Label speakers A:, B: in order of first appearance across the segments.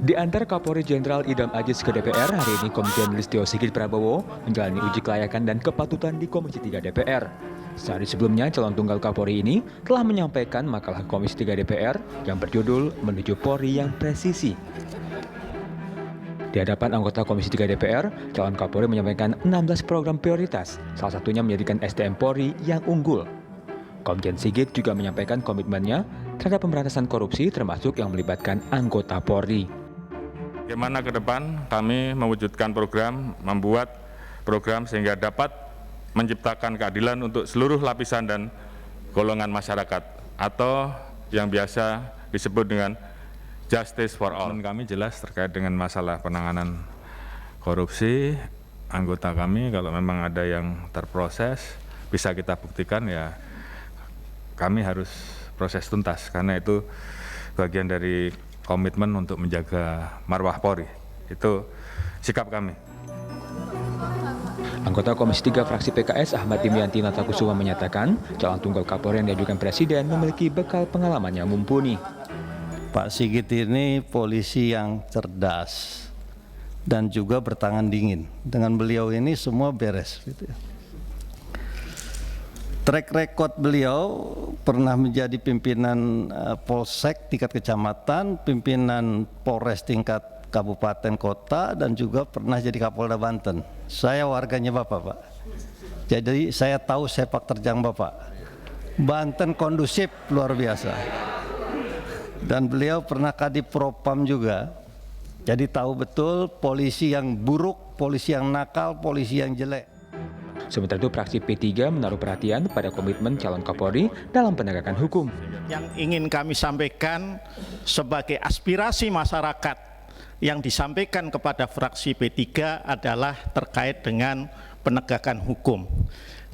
A: Di antar Kapolri Jenderal Idam Aziz ke DPR, hari ini Komjen Listio Sigit Prabowo menjalani uji kelayakan dan kepatutan di Komisi 3 DPR. Sehari sebelumnya, calon tunggal Kapolri ini telah menyampaikan makalah Komisi 3 DPR yang berjudul Menuju Polri yang Presisi. Di hadapan anggota Komisi 3 DPR, calon Kapolri menyampaikan 16 program prioritas, salah satunya menjadikan SDM Polri yang unggul. Komjen Sigit juga menyampaikan komitmennya terhadap pemberantasan korupsi termasuk yang melibatkan anggota Polri.
B: Bagaimana ke depan kami mewujudkan program, membuat program sehingga dapat menciptakan keadilan untuk seluruh lapisan dan golongan masyarakat atau yang biasa disebut dengan justice for all. Kami jelas terkait dengan masalah penanganan korupsi, anggota kami kalau memang ada yang terproses bisa kita buktikan ya kami harus proses tuntas karena itu bagian dari komitmen untuk menjaga marwah Polri. Itu sikap kami.
A: Anggota Komisi 3 fraksi PKS Ahmad Dimyanti Natakusuma menyatakan calon tunggal Kapolri yang diajukan Presiden memiliki bekal pengalaman yang mumpuni.
C: Pak Sigit ini polisi yang cerdas dan juga bertangan dingin. Dengan beliau ini semua beres. Gitu ya. Track record beliau pernah menjadi pimpinan Polsek tingkat kecamatan, pimpinan Polres tingkat kabupaten kota, dan juga pernah jadi Kapolda Banten. Saya warganya Bapak, Pak. Jadi saya tahu sepak terjang Bapak. Banten kondusif luar biasa. Dan beliau pernah Kadif Propam juga. Jadi tahu betul polisi yang buruk, polisi yang nakal, polisi yang jelek.
A: Sementara itu, fraksi P3 menaruh perhatian pada komitmen calon Kapolri dalam penegakan hukum.
D: Yang ingin kami sampaikan sebagai aspirasi masyarakat yang disampaikan kepada fraksi P3 adalah terkait dengan penegakan hukum.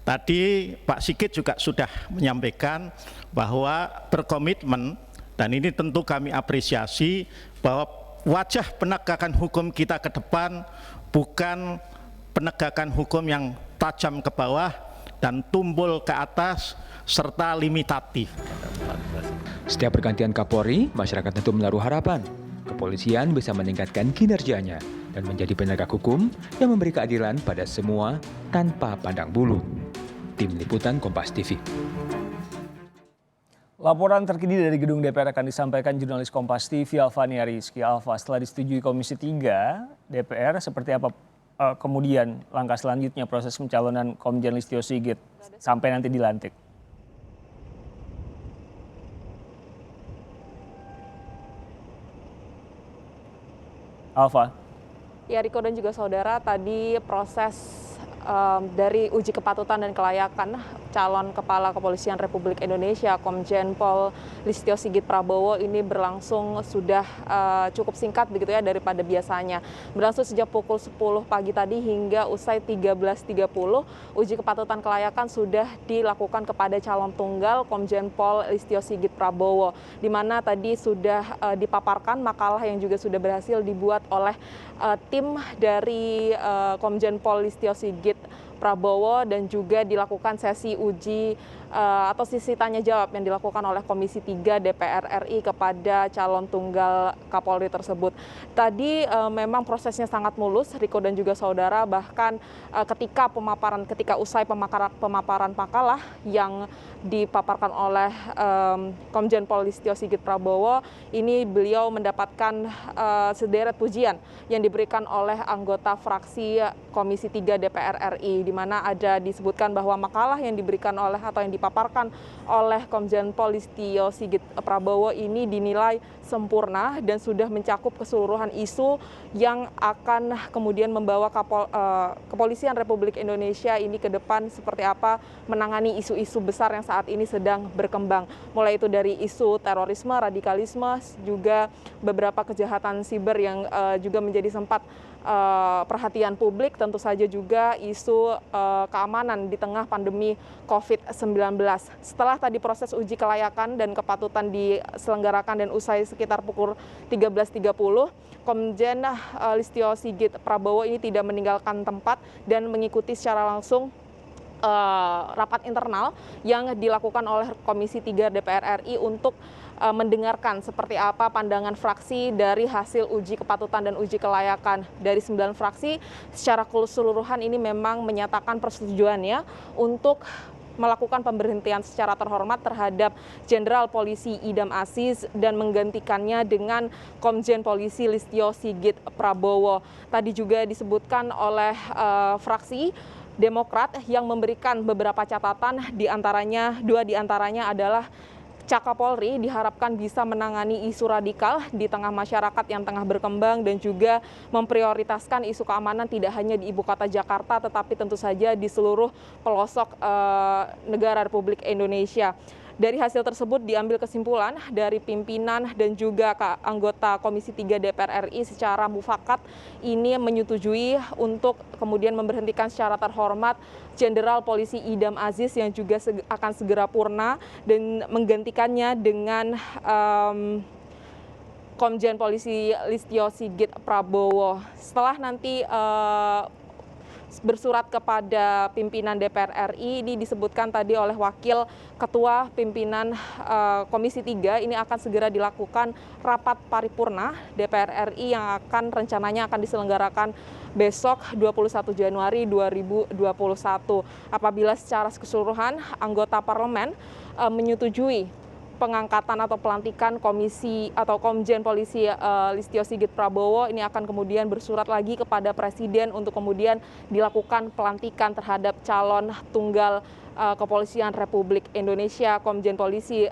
D: Tadi Pak Sigit juga sudah menyampaikan bahwa berkomitmen, dan ini tentu kami apresiasi, bahwa wajah penegakan hukum kita ke depan bukan penegakan hukum yang tajam ke bawah dan tumpul ke atas serta limitatif.
A: Setiap pergantian Kapolri, masyarakat tentu menaruh harapan kepolisian bisa meningkatkan kinerjanya dan menjadi penegak hukum yang memberi keadilan pada semua tanpa pandang bulu. Tim Liputan Kompas TV.
E: Laporan terkini dari gedung DPR akan disampaikan jurnalis Kompas TV Alfania Rizky. Alfa, setelah disetujui Komisi 3 DPR, seperti apa kemudian langkah selanjutnya proses pencalonan Komjen Listio Sigit sampai nanti dilantik? Alfa.
F: Ya, Riko dan juga saudara, tadi proses dari uji kepatutan dan kelayakan calon Kepala Kepolisian Republik Indonesia Komjen Pol Listio Sigit Prabowo ini berlangsung sudah cukup singkat begitu ya daripada biasanya. Berlangsung sejak pukul 10 pagi tadi hingga usai 13.30 uji kepatutan kelayakan sudah dilakukan kepada calon tunggal Komjen Pol Listio Sigit Prabowo, di mana tadi sudah dipaparkan makalah yang juga sudah berhasil dibuat oleh tim dari Komjen Pol Listio Sigit Prabowo, dan juga dilakukan sesi uji atau sesi tanya jawab yang dilakukan oleh Komisi 3 DPR RI kepada calon tunggal Kapolri tersebut. Tadi memang prosesnya sangat mulus, Riko dan juga saudara, bahkan ketika usai pemaparan makalah yang dipaparkan oleh Komjen Pol Listio Sigit Prabowo, ini beliau mendapatkan sederet pujian yang diberikan oleh anggota fraksi Komisi 3 DPR RI, di mana ada disebutkan bahwa makalah yang diberikan oleh atau yang dipaparkan oleh Komjen Pol Listio Sigit Prabowo ini dinilai sempurna dan sudah mencakup keseluruhan isu yang akan kemudian membawa Kepolisian Republik Indonesia ini ke depan seperti apa menangani isu-isu besar yang saat ini sedang berkembang. Mulai itu dari isu terorisme, radikalisme, juga beberapa kejahatan siber yang juga menjadi sempat perhatian publik, tentu saja juga isu keamanan di tengah pandemi COVID-19. Setelah tadi proses uji kelayakan dan kepatutan diselenggarakan dan usai sekitar pukul 13.30, Komjen Listio Sigit Prabowo ini tidak meninggalkan tempat dan mengikuti secara langsung rapat internal yang dilakukan oleh Komisi 3 DPR RI untuk mendengarkan seperti apa pandangan fraksi dari hasil uji kepatutan dan uji kelayakan. Dari 9 fraksi secara keseluruhan ini memang menyatakan persetujuannya untuk melakukan pemberhentian secara terhormat terhadap Jenderal Polisi Idam Aziz dan menggantikannya dengan Komjen Polisi Listio Sigit Prabowo. Tadi juga disebutkan oleh fraksi Demokrat yang memberikan beberapa catatan, dua diantaranya adalah Kapolri diharapkan bisa menangani isu radikal di tengah masyarakat yang tengah berkembang dan juga memprioritaskan isu keamanan tidak hanya di ibu kota Jakarta tetapi tentu saja di seluruh pelosok negara Republik Indonesia. Dari hasil tersebut diambil kesimpulan dari pimpinan dan juga anggota Komisi 3 DPR RI secara mufakat ini menyetujui untuk kemudian memberhentikan secara terhormat Jenderal Polisi Idam Aziz yang juga akan segera purna dan menggantikannya dengan Komjen Polisi Listio Sigit Prabowo. Setelah nanti bersurat kepada pimpinan DPR RI, ini disebutkan tadi oleh Wakil Ketua Pimpinan Komisi 3, ini akan segera dilakukan rapat paripurna DPR RI yang rencananya akan diselenggarakan besok 21 Januari 2021. Apabila secara keseluruhan anggota parlemen menyetujui pengangkatan atau pelantikan komisi atau Komjen Polisi Listio Sigit Prabowo, ini akan kemudian bersurat lagi kepada Presiden untuk kemudian dilakukan pelantikan terhadap calon tunggal Kepolisian Republik Indonesia Komjen Polisi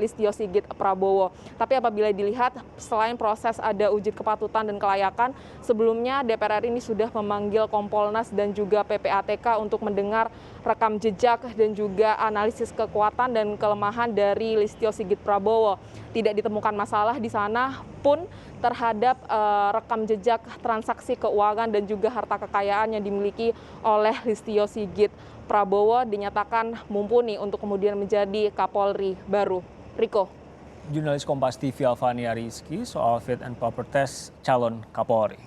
F: Listio Sigit Prabowo. Tapi apabila dilihat selain proses ada uji kepatutan dan kelayakan, sebelumnya DPR RI ini sudah memanggil Kompolnas dan juga PPATK untuk mendengar rekam jejak dan juga analisis kekuatan dan kelemahan dari Listio Sigit Prabowo. Tidak ditemukan masalah di sana pun terhadap rekam jejak transaksi keuangan dan juga harta kekayaan yang dimiliki oleh Listio Sigit Prabowo dinyatakan mumpuni untuk kemudian menjadi Kapolri baru. Riko.
E: Jurnalis Kompas TV Alfania Rizky soal fit and proper test calon Kapolri.